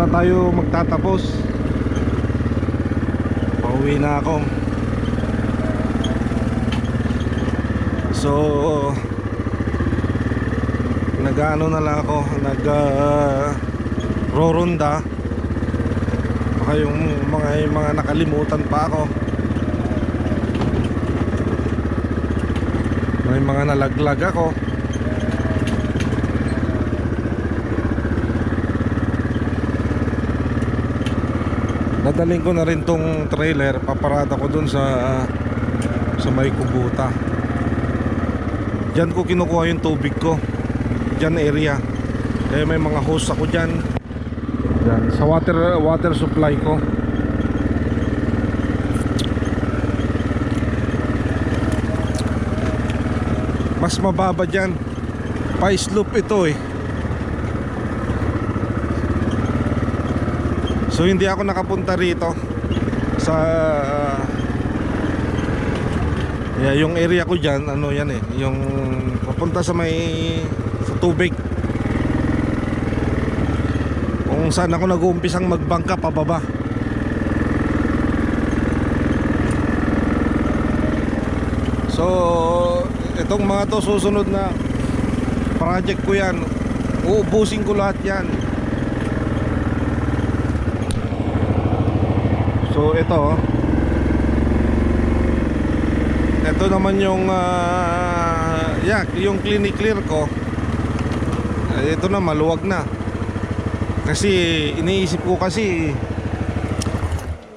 na tayo magtatapos. Pauwi na ako. So nag-ano na lang ako, roronda. Baka yung mga nakalimutan pa ako. May mga nalaglag ako. Nadaling ko na rin tong trailer. Paparada ko dun sa may kubuta. Diyan ko kinukuha yung tubig ko. Diyan area. Kaya may mga hose ako diyan. Diyan sa water supply ko. Mas mababa diyan. Pa-slope ito eh. So hindi ako nakapunta rito sa yung area ko diyan, ano yan eh, yung papunta sa tubig. Kung saan ako nag-uumpisang magbangka pababa. So itong mga to susunod na project ko yan. Uubusin ko lahat yan. So ito naman yung yung clear ko. Ito na maluwag na. Kasi iniisip ko kasi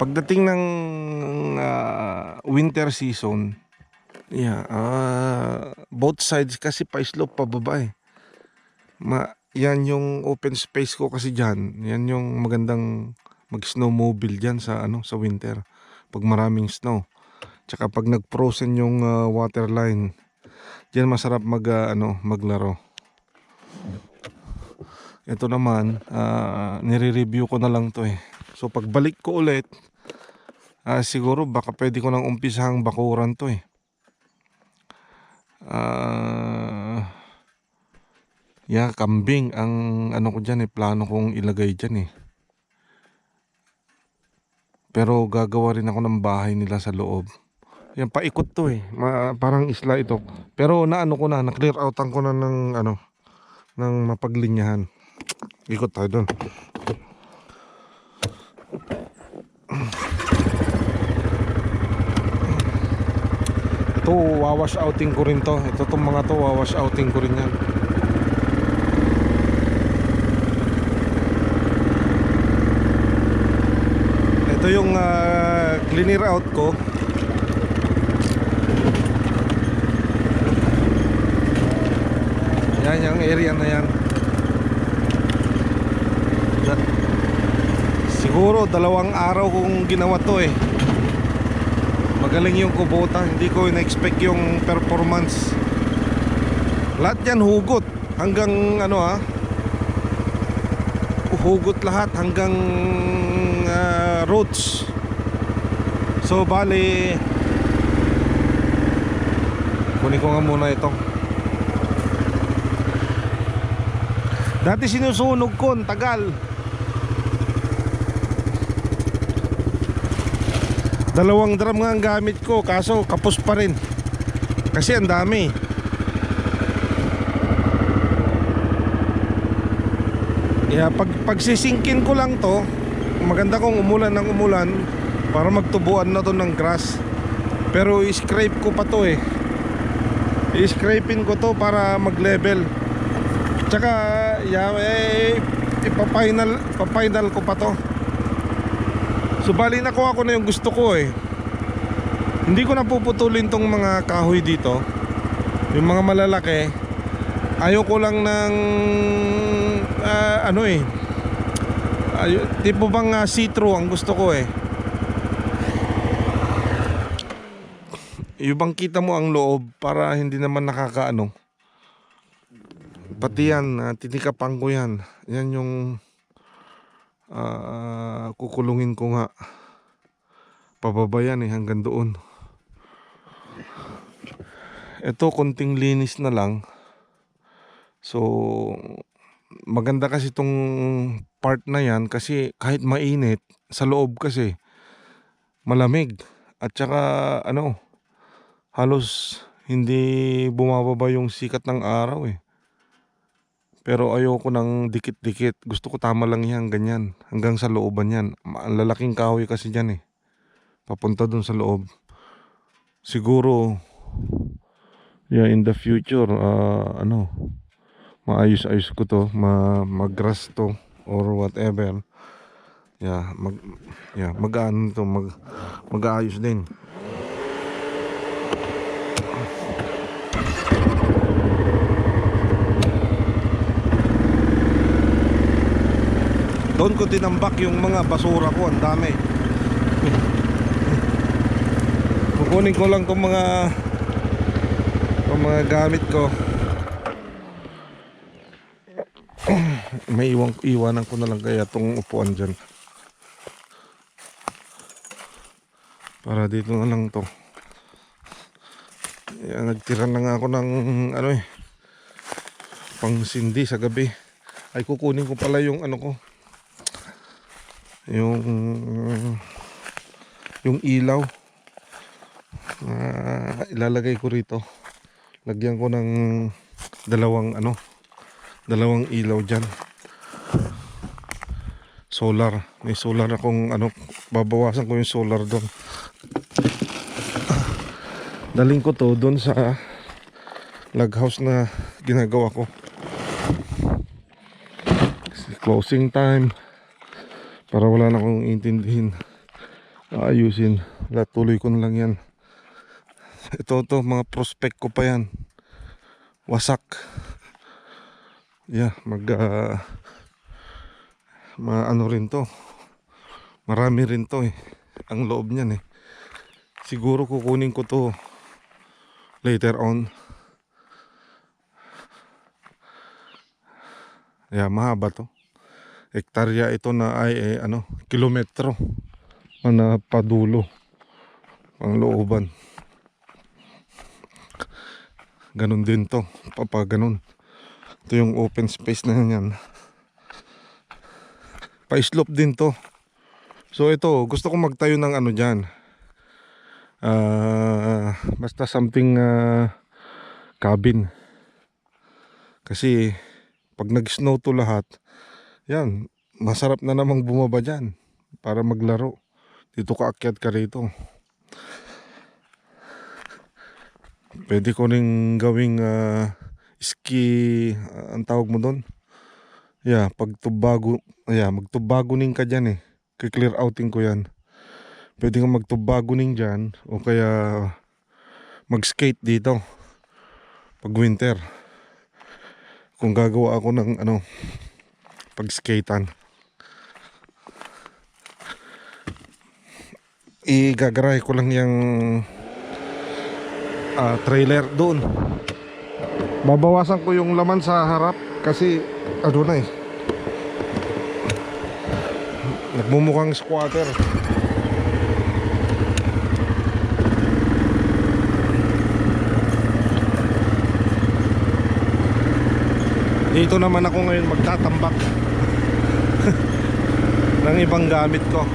pagdating ng winter season, both sides kasi pa-slope pababa eh. Yan yung open space ko kasi dyan. Yan yung magandang mag-snowmobile dyan sa winter pag maraming snow. Tsaka pag nag-frozen yung waterline, dyan masarap maglaro. Ito naman nire-review ko na lang to eh. So pagbalik ko ulit, siguro baka pwede ko nang umpisahang bakuran to eh. Kambing ang ko dyan eh, plano kong ilagay dyan eh. Pero gagawa rin ako ng bahay nila sa loob. Yan, paikot to eh. Parang isla ito. Pero na-clear outan ko na ng mapaglinyahan. Ikot tayo doon. Ito, wawash outing ko rin to. Itong mga to, wawash outing ko rin yan. Ito yung cleaner out ko. Yan yung area na yan. Siguro 2 araw kong ginawa to eh. Magaling yung Kubota. Hindi ko in-expect yung performance. Lahat yan hugot. Hanggang hugot lahat hanggang roads. So bali, kunin ko nga muna ito. Dati sinusunog ko, tagal. 2 drum nga ang gamit ko, kaso kapos pa rin. Kasi ang dami. Pagsisingkin ko lang to, maganda kong umulan ng umulan para magtubuan na to ng grass. Pero i-scrape ko pa to eh. I-scrapein ko to para mag-level. Tsaka ipa-final ko pa to. So bali nakuha ko na yung gusto ko eh. Hindi ko na puputulin tong mga kahoy dito. Yung mga malalaki. Ayaw ko lang ng tipo bang see-through ang gusto ko eh. Yung bang kita mo ang loob para hindi naman nakakaano. Pati yan, tinikapan ko yan. Yan yung kukulungin ko nga. Pababa yan eh, hanggang doon. Ito konting linis na lang. So maganda kasi tong part na yan kasi kahit mainit, sa loob kasi malamig at saka ano, halos hindi bumababa yung sikat ng araw eh. Pero ayoko ng dikit-dikit. Gusto ko tama lang yan, ganyan. Hanggang sa looban yan. Ang lalaking kahoy kasi dyan eh. Papunta dun sa loob. Siguro, yeah, in the future, ano, maayos-ayos ko to. Mag-grass to or whatever. Yeah, mag-ano to, mag-aayos din. Doon ko tinambak yung mga basura ko, ang dami. Kukunin ko lang tong mga gamit ko. May iwanan ko na lang kaya tong upuan dyan. Para dito na lang to. Yan, nagtira na nga ako ng ano eh, pang sindi sa gabi. Ay kukunin ko pala yung ano ko, yung ilaw. Ilalagay ko rito. Lagyan ko ng dalawang ilaw dyan. Solar. May solar akong ano, babawasan ko yung solar doon. Daling ko to doon sa log house na ginagawa ko. Closing time. Para wala na akong intindihin. Ayusin. Tuloy ko na lang yan. Ito mga prospect ko pa yan. Wasak. Yeah, ano rin to. Marami rin to eh. Ang loob niyan eh. Siguro kukunin ko to later on. Yeah, mahaba to. Hektarya ito na ay kilometro na padulo ang looban. Ganon din to, ganun. Ito yung open space na yan. Pa-slope din to. So ito, gusto ko magtayo ng ano dyan. Basta something cabin. Kasi pag nag-snow to lahat, yan, masarap na namang bumaba dyan para maglaro. Dito ka akyat ka rito. Pwede ko ring gawing ski, ang tawag mo doon. Yeah, magtubaguning ka dyan eh. Clear outing ko yan. Pwede kang magtubaguning dyan o kaya mag-skate dito pag winter. Kung gagawa ako ng pag-skatean. Igagarahe ko lang yung trailer doon. Babawasan ko yung laman sa harap kasi na eh, nagmumukhang squatter. Dito naman ako ngayon magtatambak ng ibang gamit ko.